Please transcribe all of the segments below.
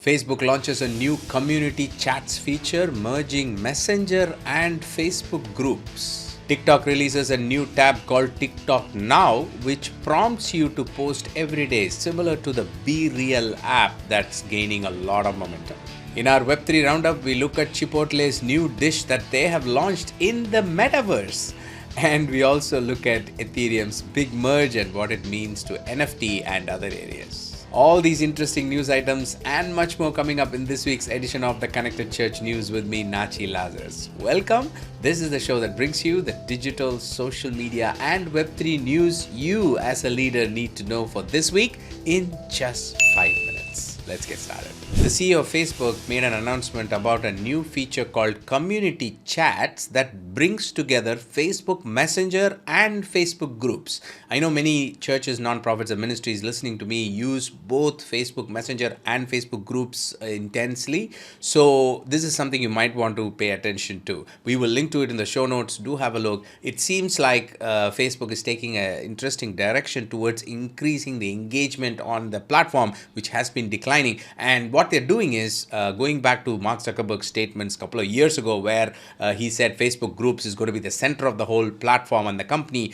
Facebook launches a new community chats feature merging Messenger and Facebook groups. TikTok releases a new tab called TikTok Now, which prompts you to post every day, similar to the BeReal app that's gaining a lot of momentum. In our Web3 roundup, we look at Chipotle's new dish that they have launched in the Metaverse. And we also look at Ethereum's big merge and what it means to NFT and other areas. All these interesting news items and much more coming up in this week's edition of the Connected Church News with me, Natchi Lazarus. Welcome. This is the show that brings you the digital, social media, and Web3 news you as a leader need to know for this week in just 5 minutes. Let's get started. The CEO of Facebook made an announcement about a new feature called Community Chats that brings together Facebook Messenger and Facebook groups. I know many churches, nonprofits, and ministries listening to me use both Facebook Messenger and Facebook groups intensely. So this is something you might want to pay attention to. We will link to it in the show notes. Do have a look. It seems like Facebook is taking an interesting direction towards increasing the engagement on the platform, which has been declining. And what they're doing is going back to Mark Zuckerberg's statements a couple of years ago where he said Facebook groups is going to be the center of the whole platform and the company.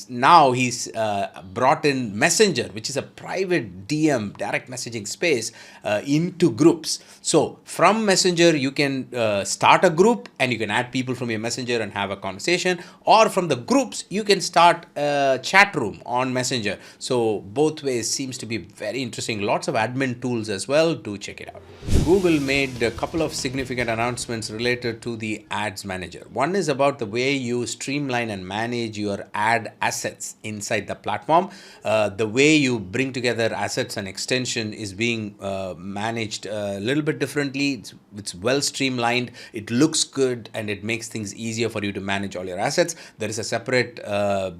Now he's brought in Messenger, which is a private DM, direct messaging space, into groups. So from Messenger, you can start a group and you can add people from your Messenger and have a conversation. Or from the groups, you can start a chat room on Messenger. So both ways seems to be very interesting. Lots of admin tools as well. Do check it out. Google made a couple of significant announcements related to the Ads Manager. One is about the way you streamline and manage your ad assets inside the platform. The way you bring together assets and extension is being managed a little bit differently. It's well streamlined, it looks good, and it makes things easier for you to manage all your assets. There is a separate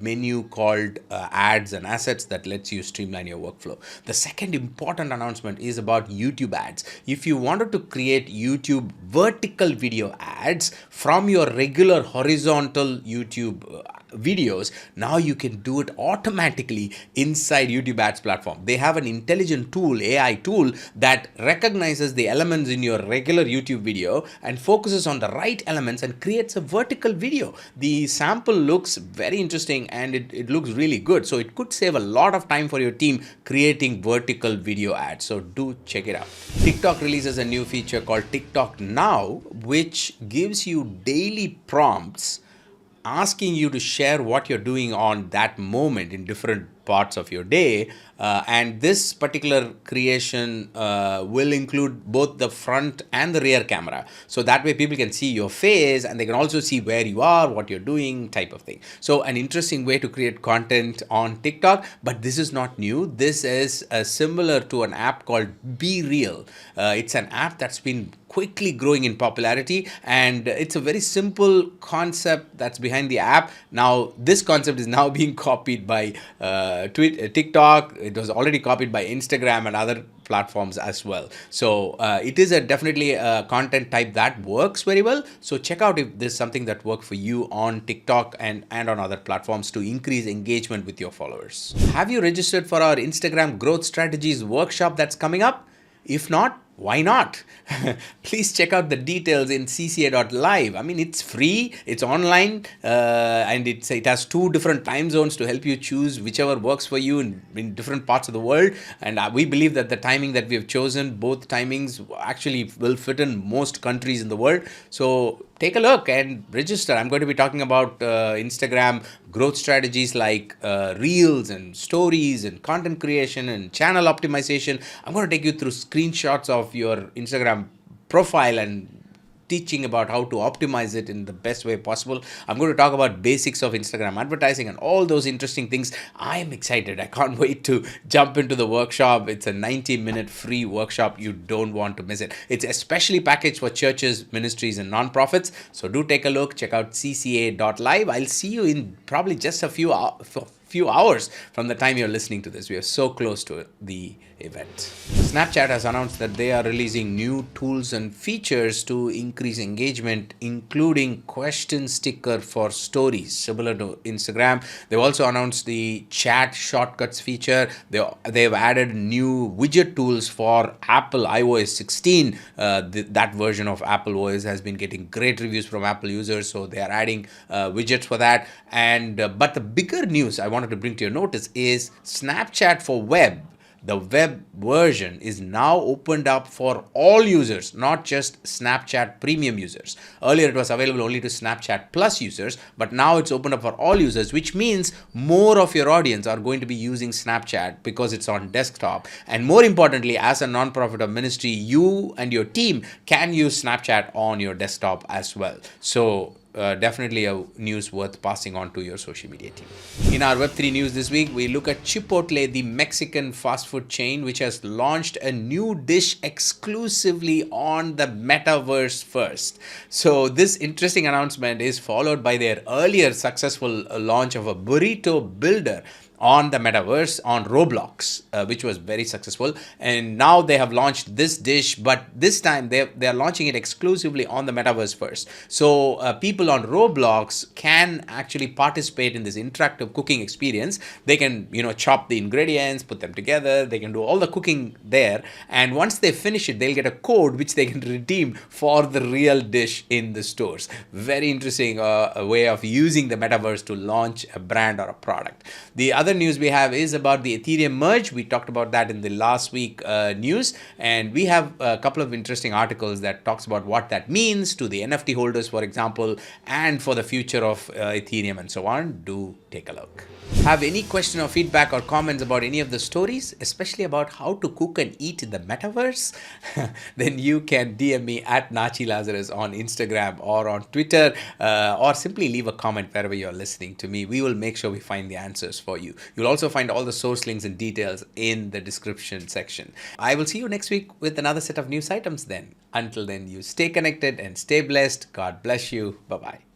menu called ads and assets that lets you streamline your workflow. The second important announcement is about YouTube ads. If you wanted to create YouTube vertical video ads from your regular horizontal YouTube videos, now you can do it automatically inside YouTube ads platform. They have an intelligent tool, AI tool, that recognizes the elements in your regular YouTube video and focuses on the right elements and creates a vertical video. The sample looks very interesting and it looks really good. So it could save a lot of time for your team creating vertical video ads. So do check it out. TikTok releases a new feature called TikTok Now, which gives you daily prompts asking you to share what you're doing on that moment in different parts of your day. And this particular creation will include both the front and the rear camera. So that way people can see your face and they can also see where you are, what you're doing, type of thing. So an interesting way to create content on TikTok, but this is not new. This is similar to an app called BeReal. It's an app that's been quickly growing in popularity, and it's a very simple concept that's behind the app. Now this concept is now being copied by TikTok. It was already copied by Instagram and other platforms as well. So it is definitely a content type that works very well. So check out if there's something that works for you on TikTok and on other platforms to increase engagement with your followers. Have you registered for our Instagram growth strategies workshop that's coming up? If not, why not? Please check out the details in cca.live. I mean, it's free, it's online, and it has 2 different time zones to help you choose whichever works for you in different parts of the world. And we believe that the timing that we have chosen, both timings actually will fit in most countries in the world. So take a look and register. I'm going to be talking about Instagram growth strategies like reels and stories and content creation and channel optimization. I'm going to take you through screenshots of your Instagram profile and teaching about how to optimize it in the best way possible. I'm going to talk about basics of Instagram advertising and all those interesting things. I am excited. I can't wait to jump into the workshop. It's a 90-minute free workshop. You don't want to miss it. It's especially packaged for churches, ministries, and nonprofits. So do take a look. Check out cca.live. I'll see you in probably just a few hours from the time you're listening to this. We are so close to the event. Snapchat has announced that they are releasing new tools and features to increase engagement, including question sticker for stories, similar to Instagram. They've also announced the chat shortcuts feature. They've added new widget tools for Apple iOS 16. That version of Apple OS has been getting great reviews from Apple users, so they are adding widgets for that. And but the bigger news I wanted to bring to your notice is Snapchat for web. The web version is now opened up for all users, not just Snapchat premium users. Earlier it was available only to Snapchat Plus users, but now it's opened up for all users, which means more of your audience are going to be using Snapchat because it's on desktop. And more importantly, as a non-profit or ministry, you and your team can use Snapchat on your desktop as well. So definitely a news worth passing on to your social media team. In our Web3 news this week, we look at Chipotle, the Mexican fast food chain, which has launched a new dish exclusively on the Metaverse first. So this interesting announcement is followed by their earlier successful launch of a burrito builder on the Metaverse on Roblox, which was very successful. And now they have launched this dish, but this time they are launching it exclusively on the Metaverse first. So people on Roblox can actually participate in this interactive cooking experience. They can, chop the ingredients, put them together. They can do all the cooking there. And once they finish it, they'll get a code which they can redeem for the real dish in the stores. Very interesting a way of using the Metaverse to launch a brand or a product. The other news we have is about the Ethereum Merge. We talked about that in the last week news, and we have a couple of interesting articles that talks about what that means to the NFT holders, for example, and for the future of Ethereum and so on. Do take a look. Have any question or feedback or comments about any of the stories, especially about how to cook and eat in the Metaverse? Then you can DM me at Natchi Lazarus on Instagram or on Twitter, or simply leave a comment wherever you're listening to me. We will make sure we find the answers for you. You'll also find all the source links and details in the description section. I will see you next week with another set of news items then. Until then, you stay connected and stay blessed. God bless you. Bye-bye.